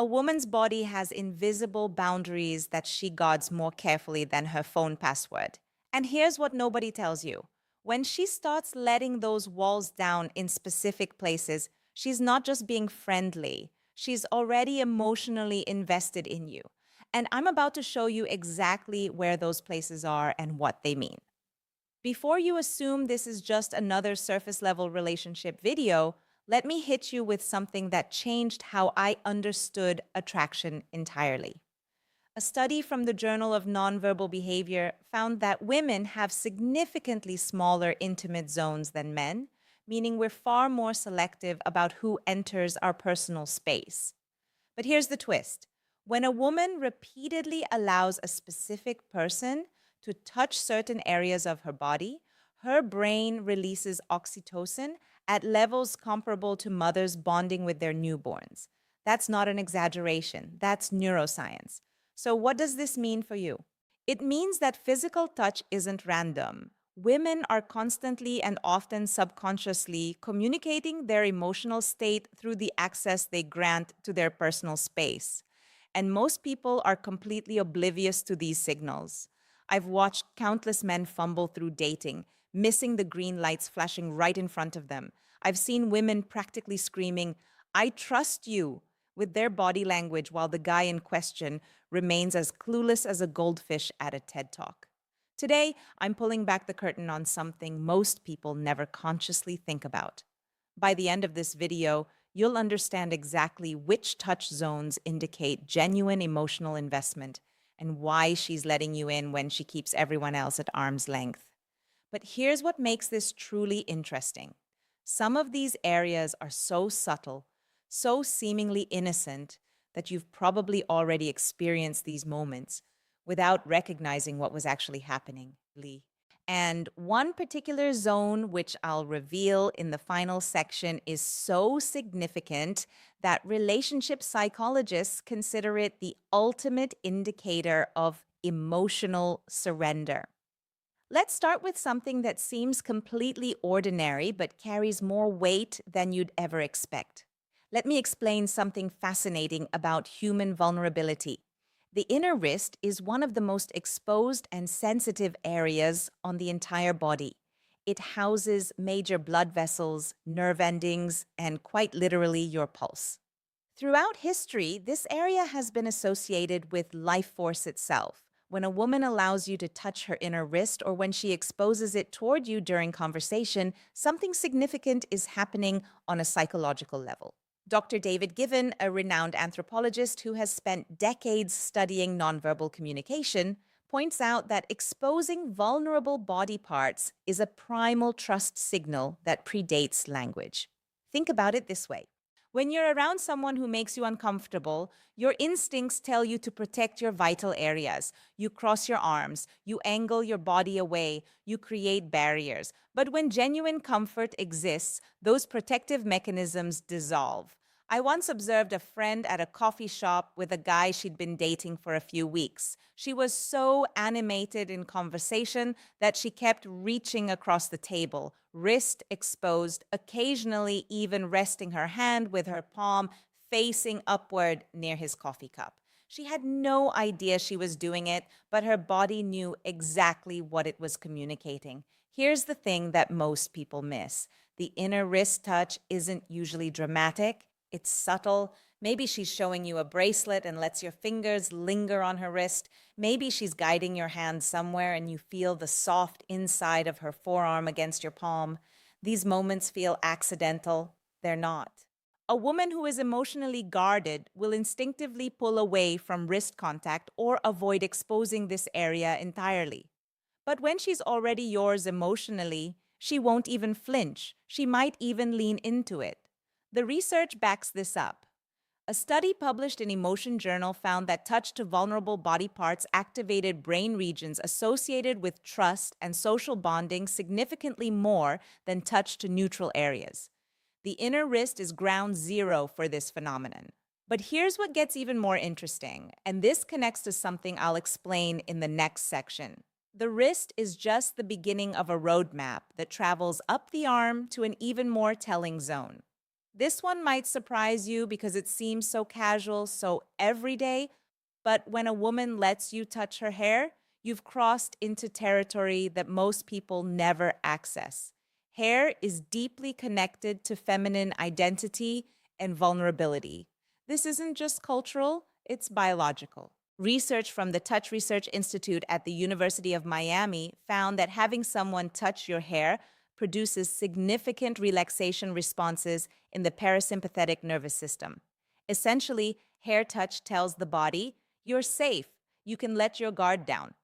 A woman's body has invisible boundaries that she guards more carefully than her phone password. And here's what nobody tells you. When she starts letting those walls down in specific places, she's not just being friendly, she's already emotionally invested in you. And I'm about to show you exactly where those places are and what they mean. Before you assume this is just another surface level relationship video, let me hit you with something that changed how I understood attraction entirely. A study from the Journal of Nonverbal Behavior found that women have significantly smaller intimate zones than men, meaning we're far more selective about who enters our personal space. But here's the twist. When a woman repeatedly allows a specific person to touch certain areas of her body, her brain releases oxytocin at levels comparable to mothers bonding with their newborns. That's not an exaggeration, that's neuroscience. So, what does this mean for you? It means that physical touch isn't random. Women are constantly and often subconsciously communicating their emotional state through the access they grant to their personal space. And most people are completely oblivious to these signals. I've watched countless men fumble through dating, missing the green lights flashing right in front of them. I've seen women practically screaming, I trust you, with their body language while the guy in question remains as clueless as a goldfish at a TED Talk. Today, I'm pulling back the curtain on something most people never consciously think about. By the end of this video, you'll understand exactly which touch zones indicate genuine emotional investment and why she's letting you in when she keeps everyone else at arm's length. But here's what makes this truly interesting. Some of these areas are so subtle, so seemingly innocent, that you've probably already experienced these moments without recognizing what was actually happening, Lee. And one particular zone, which I'll reveal in the final section, is so significant that relationship psychologists consider it the ultimate indicator of emotional surrender. Let's start with something that seems completely ordinary but carries more weight than you'd ever expect. Let me explain something fascinating about human vulnerability. The inner wrist is one of the most exposed and sensitive areas on the entire body. It houses major blood vessels, nerve endings, and quite literally your pulse. Throughout history, this area has been associated with life force itself. When a woman allows you to touch her inner wrist or when she exposes it toward you during conversation, something significant is happening on a psychological level. Dr. David Given, a renowned anthropologist who has spent decades studying nonverbal communication, points out that exposing vulnerable body parts is a primal trust signal that predates language. Think about it this way. When you're around someone who makes you uncomfortable, your instincts tell you to protect your vital areas. You cross your arms, you angle your body away, you create barriers. But when genuine comfort exists, those protective mechanisms dissolve. I once observed a friend at a coffee shop with a guy she'd been dating for a few weeks. She was so animated in conversation that she kept reaching across the table, wrist exposed, occasionally even resting her hand with her palm facing upward near his coffee cup. She had no idea she was doing it, but her body knew exactly what it was communicating. Here's the thing that most people miss. The inner wrist touch isn't usually dramatic. It's subtle. Maybe she's showing you a bracelet and lets your fingers linger on her wrist. Maybe she's guiding your hand somewhere and you feel the soft inside of her forearm against your palm. These moments feel accidental. They're not. A woman who is emotionally guarded will instinctively pull away from wrist contact or avoid exposing this area entirely. But when she's already yours emotionally, she won't even flinch. She might even lean into it. The research backs this up. A study published in Emotion Journal found that touch to vulnerable body parts activated brain regions associated with trust and social bonding significantly more than touch to neutral areas. The inner wrist is ground zero for this phenomenon. But here's what gets even more interesting, and this connects to something I'll explain in the next section. The wrist is just the beginning of a roadmap that travels up the arm to an even more telling zone. This one might surprise you because it seems so casual, so everyday, but when a woman lets you touch her hair, you've crossed into territory that most people never access. Hair is deeply connected to feminine identity and vulnerability. This isn't just cultural, it's biological. Research from the Touch Research Institute at the University of Miami found that having someone touch your hair produces significant relaxation responses in the parasympathetic nervous system. Essentially, hair touch tells the body, you're safe, you can let your guard down.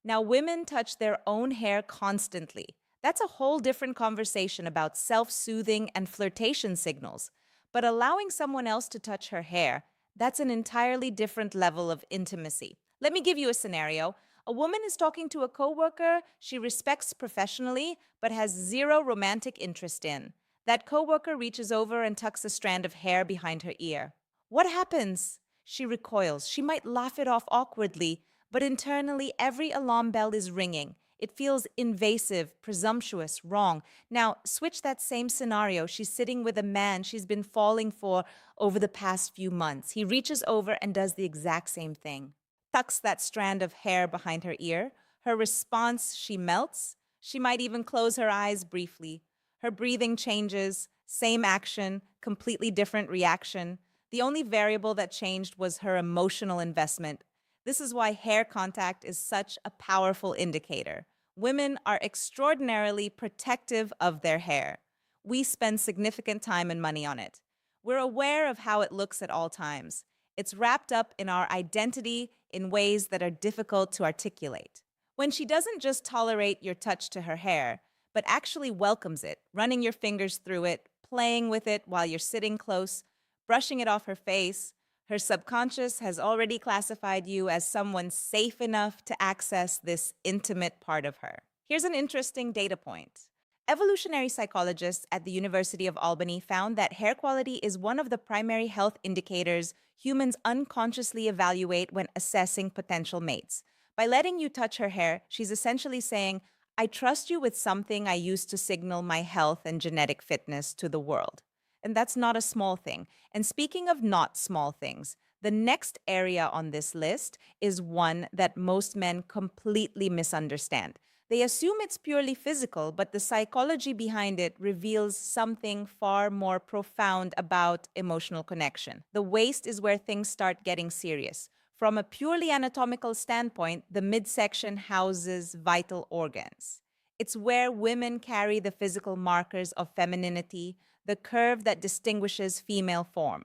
Now, women touch their own hair constantly. That's a whole different conversation about self soothing and flirtation signals. But allowing someone else to touch her hair, that's an entirely different level of intimacy. Let me give you a scenario. A woman is talking to a coworker she respects professionally but has zero romantic interest in. That coworker reaches over and tucks a strand of hair behind her ear. What happens? She recoils. She might laugh it off awkwardly, but internally, every alarm bell is ringing. It feels invasive, presumptuous, wrong. Now, switch that same scenario. She's sitting with a man she's been falling for over the past few months. He reaches over and does the exact same thing. Tucks that strand of hair behind her ear. Her response, she melts. She might even close her eyes briefly. Her breathing changes, same action, completely different reaction. The only variable that changed was her emotional investment. This is why hair contact is such a powerful indicator. Women are extraordinarily protective of their hair. We spend significant time and money on it. We're aware of how it looks at all times. It's wrapped up in our identity in ways that are difficult to articulate. When she doesn't just tolerate your touch to her hair, but actually welcomes it, running your fingers through it, playing with it while you're sitting close, brushing it off her face, her subconscious has already classified you as someone safe enough to access this intimate part of her. Here's an interesting data point. Evolutionary psychologists at the University of Albany found that hair quality is one of the primary health indicators humans unconsciously evaluate when assessing potential mates. By letting you touch her hair, she's essentially saying, I trust you with something I use to signal my health and genetic fitness to the world. And that's not a small thing. And speaking of not small things, the next area on this list is one that most men completely misunderstand. They assume it's purely physical, but the psychology behind it reveals something far more profound about emotional connection. The waist is where things start getting serious. From a purely anatomical standpoint, the midsection houses vital organs. It's where women carry the physical markers of femininity, the curve that distinguishes female form.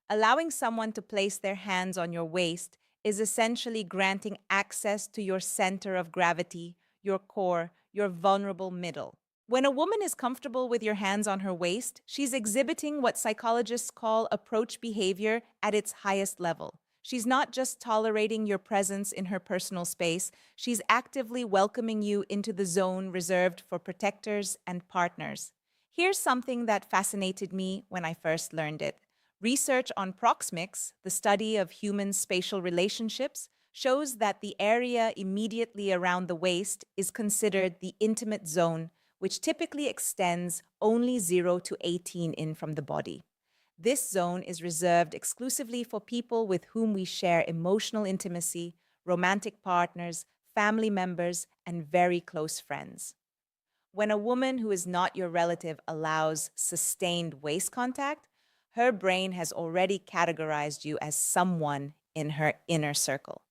Allowing someone to place their hands on your waist is essentially granting access to your center of gravity, your core, your vulnerable middle. When a woman is comfortable with your hands on her waist, she's exhibiting what psychologists call approach behavior at its highest level. She's not just tolerating your presence in her personal space, she's actively welcoming you into the zone reserved for protectors and partners. Here's something that fascinated me when I first learned it. Research on proxemics, the study of human spatial relationships, shows that the area immediately around the waist is considered the intimate zone, which typically extends only 0 to 18 in from the body. This zone is reserved exclusively for people with whom we share emotional intimacy, romantic partners, family members, and very close friends. When a woman who is not your relative allows sustained waist contact, her brain has already categorized you as someone in her inner circle.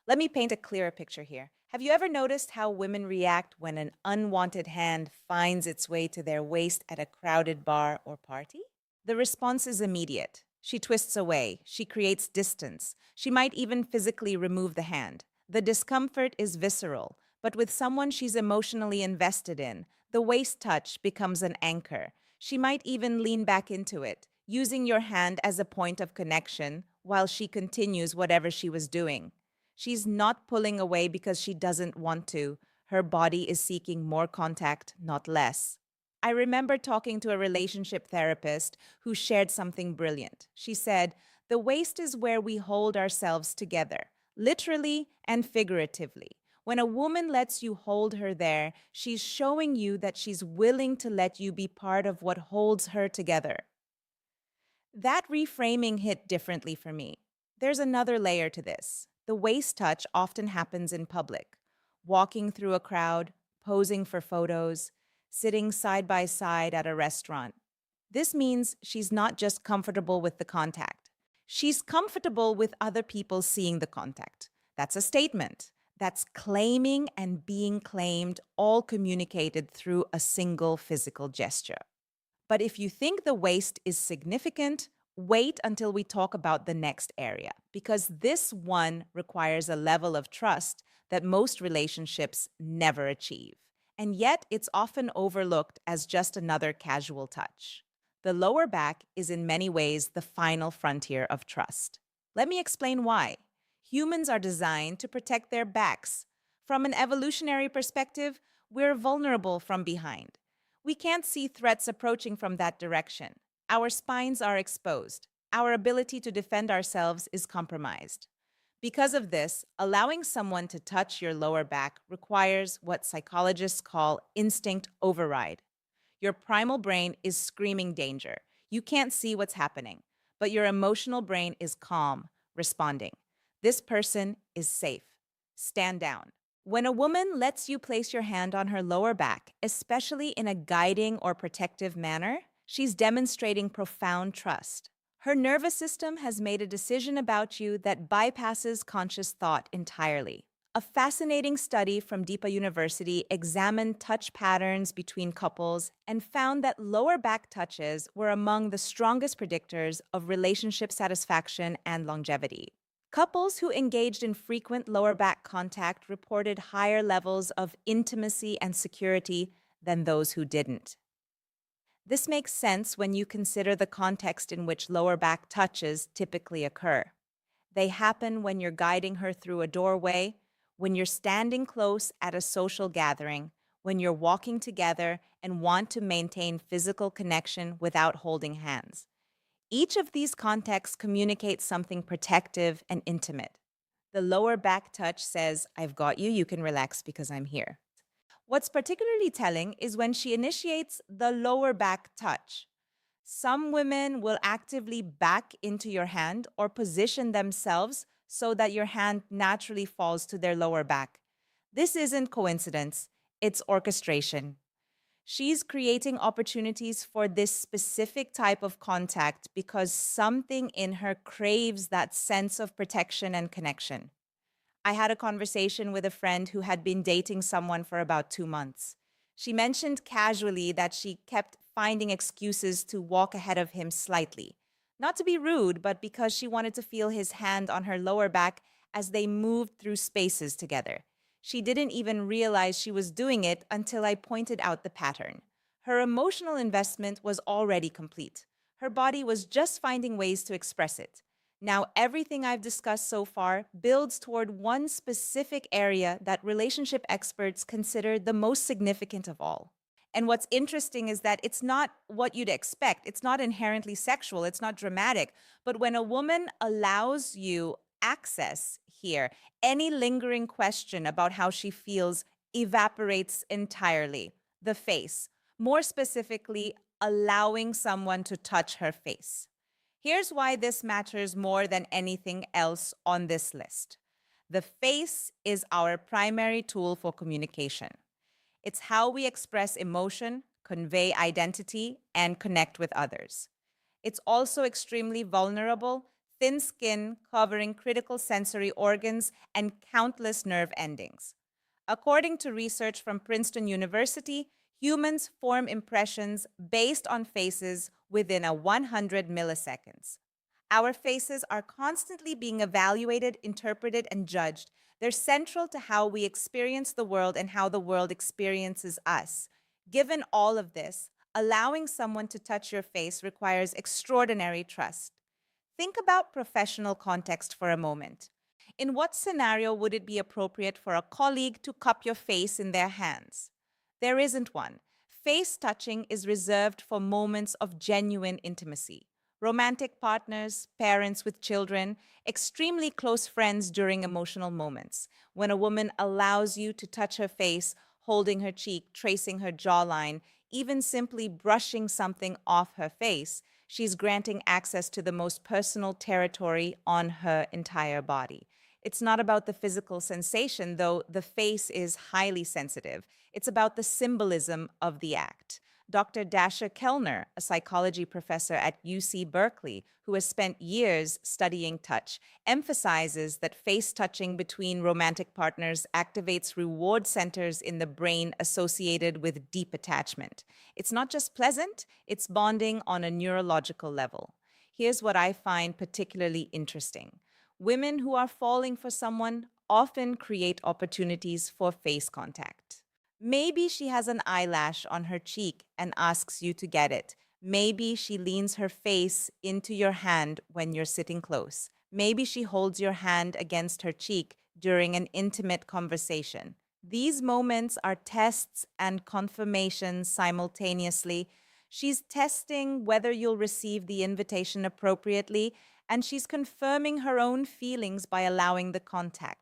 Let me paint a clearer picture here. Have you ever noticed how women react when an unwanted hand finds its way to their waist at a crowded bar or party? The response is immediate. She twists away. She creates distance. She might even physically remove the hand. The discomfort is visceral, but with someone she's emotionally invested in, the waist touch becomes an anchor. She might even lean back into it, using your hand as a point of connection while she continues whatever she was doing. She's not pulling away because she doesn't want to. Her body is seeking more contact, not less. I remember talking to a relationship therapist who shared something brilliant. She said, the waist is where we hold ourselves together, literally and figuratively. When a woman lets you hold her there, she's showing you that she's willing to let you be part of what holds her together. That reframing hit differently for me. There's another layer to this. The waist touch often happens in public, walking through a crowd, posing for photos, sitting side by side at a restaurant. This means she's not just comfortable with the contact, she's comfortable with other people seeing the contact. That's a statement. That's claiming and being claimed, all communicated through a single physical gesture. But if you think the waist is significant, wait until we talk about the next area, because this one requires a level of trust that most relationships never achieve. And yet, it's often overlooked as just another casual touch. The lower back is in many ways the final frontier of trust. Let me explain why. Humans are designed to protect their backs. From an evolutionary perspective, we're vulnerable from behind. We can't see threats approaching from that direction. Our spines are exposed. Our ability to defend ourselves is compromised. Because of this, allowing someone to touch your lower back requires what psychologists call instinct override. Your primal brain is screaming danger. You can't see what's happening, but your emotional brain is calm, responding. This person is safe. Stand down. When a woman lets you place your hand on her lower back, especially in a guiding or protective manner, she's demonstrating profound trust. Her nervous system has made a decision about you that bypasses conscious thought entirely. A fascinating study from Deepa University examined touch patterns between couples and found that lower back touches were among the strongest predictors of relationship satisfaction and longevity. Couples who engaged in frequent lower back contact reported higher levels of intimacy and security than those who didn't. This makes sense when you consider the context in which lower back touches typically occur. They happen when you're guiding her through a doorway, when you're standing close at a social gathering, when you're walking together and want to maintain physical connection without holding hands. Each of these contexts communicates something protective and intimate. The lower back touch says, I've got you, you can relax because I'm here. What's particularly telling is when she initiates the lower back touch. Some women will actively back into your hand or position themselves so that your hand naturally falls to their lower back. This isn't coincidence, it's orchestration. She's creating opportunities for this specific type of contact because something in her craves that sense of protection and connection. I had a conversation with a friend who had been dating someone for about 2 months. She mentioned casually that she kept finding excuses to walk ahead of him slightly. Not to be rude, but because she wanted to feel his hand on her lower back as they moved through spaces together. She didn't even realize she was doing it until I pointed out the pattern. Her emotional investment was already complete. Her body was just finding ways to express it. Now, everything I've discussed so far builds toward one specific area that relationship experts consider the most significant of all. And what's interesting is that it's not what you'd expect. It's not inherently sexual, it's not dramatic. But when a woman allows you access here, any lingering question about how she feels evaporates entirely. The face, more specifically, allowing someone to touch her face. Here's why this matters more than anything else on this list. The face is our primary tool for communication. It's how we express emotion, convey identity, and connect with others. It's also extremely vulnerable, thin skin covering critical sensory organs and countless nerve endings. According to research from Princeton University, humans form impressions based on faces within a 100 milliseconds. Our faces are constantly being evaluated, interpreted, and judged. They're central to how we experience the world and how the world experiences us. Given all of this, allowing someone to touch your face requires extraordinary trust. Think about professional context for a moment. In what scenario would it be appropriate for a colleague to cup your face in their hands? There isn't one. Face touching is reserved for moments of genuine intimacy. Romantic partners, parents with children, extremely close friends during emotional moments. When a woman allows you to touch her face, holding her cheek, tracing her jawline, even simply brushing something off her face, She's granting access to the most personal territory on her entire body. It's not about the physical sensation, though the face is highly sensitive. It's about the symbolism of the act. Dr. Dasha Kellner, a psychology professor at UC Berkeley, who has spent years studying touch, emphasizes that face touching between romantic partners activates reward centers in the brain associated with deep attachment. It's not just pleasant, it's bonding on a neurological level. Here's what I find particularly interesting. Women who are falling for someone often create opportunities for face contact. Maybe she has an eyelash on her cheek and asks you to get it. Maybe she leans her face into your hand when you're sitting close. Maybe she holds your hand against her cheek during an intimate conversation. These moments are tests and confirmations simultaneously. She's testing whether you'll receive the invitation appropriately, and she's confirming her own feelings by allowing the contact.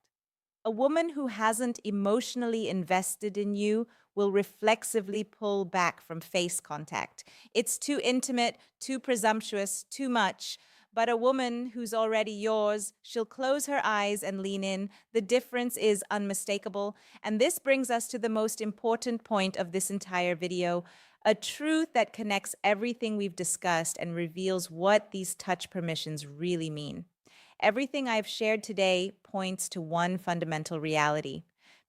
A woman who hasn't emotionally invested in you will reflexively pull back from face contact. It's too intimate, too presumptuous, too much. But a woman who's already yours, she'll close her eyes and lean in. The difference is unmistakable. And this brings us to the most important point of this entire video, a truth that connects everything we've discussed and reveals what these touch permissions really mean. Everything I've shared today points to one fundamental reality.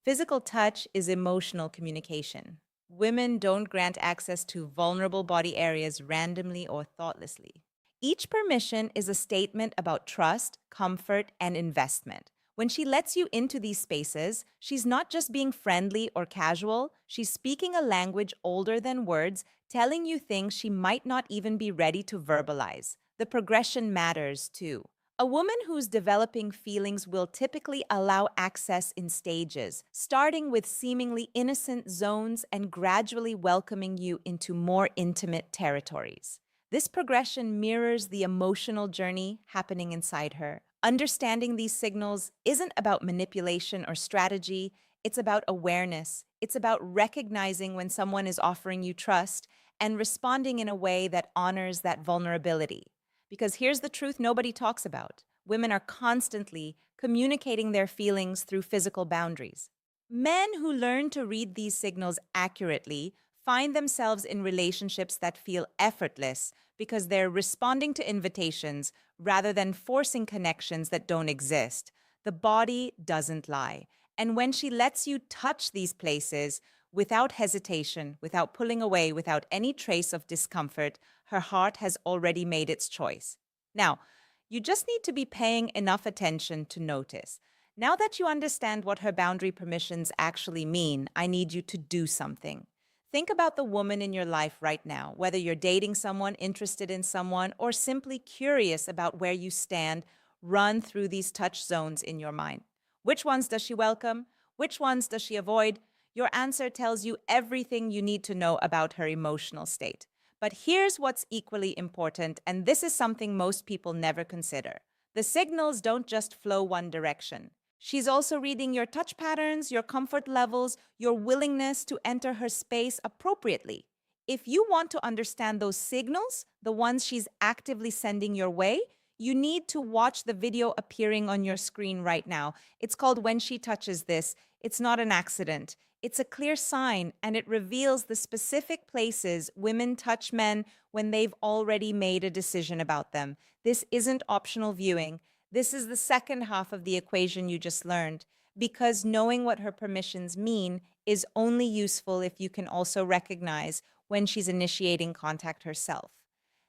Physical touch is emotional communication. Women don't grant access to vulnerable body areas randomly or thoughtlessly. Each permission is a statement about trust, comfort, and investment. When she lets you into these spaces, she's not just being friendly or casual, she's speaking a language older than words, telling you things she might not even be ready to verbalize. The progression matters too. A woman who's developing feelings will typically allow access in stages, starting with seemingly innocent zones and gradually welcoming you into more intimate territories. This progression mirrors the emotional journey happening inside her. Understanding these signals isn't about manipulation or strategy, it's about awareness. It's about recognizing when someone is offering you trust and responding in a way that honors that vulnerability. Because here's the truth nobody talks about. Women are constantly communicating their feelings through physical boundaries. Men who learn to read these signals accurately find themselves in relationships that feel effortless because they're responding to invitations rather than forcing connections that don't exist. The body doesn't lie. And when she lets you touch these places without hesitation, without pulling away, without any trace of discomfort, her heart has already made its choice. Now, you just need to be paying enough attention to notice. Now that you understand what her boundary permissions actually mean, I need you to do something. Think about the woman in your life right now, whether you're dating someone, interested in someone, or simply curious about where you stand. Run through these touch zones in your mind. Which ones does she welcome? Which ones does she avoid? Your answer tells you everything you need to know about her emotional state. But here's what's equally important, and this is something most people never consider. The signals don't just flow one direction. She's also reading your touch patterns, your comfort levels, your willingness to enter her space appropriately. If you want to understand those signals, the ones she's actively sending your way, you need to watch the video appearing on your screen right now. It's called When She Touches This. It's not an accident. It's a clear sign, and it reveals the specific places women touch men when they've already made a decision about them. This isn't optional viewing. This is the second half of the equation you just learned, because knowing what her permissions mean is only useful if you can also recognize when she's initiating contact herself.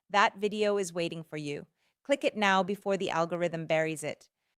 That video is waiting for you. Click it now before the algorithm buries it.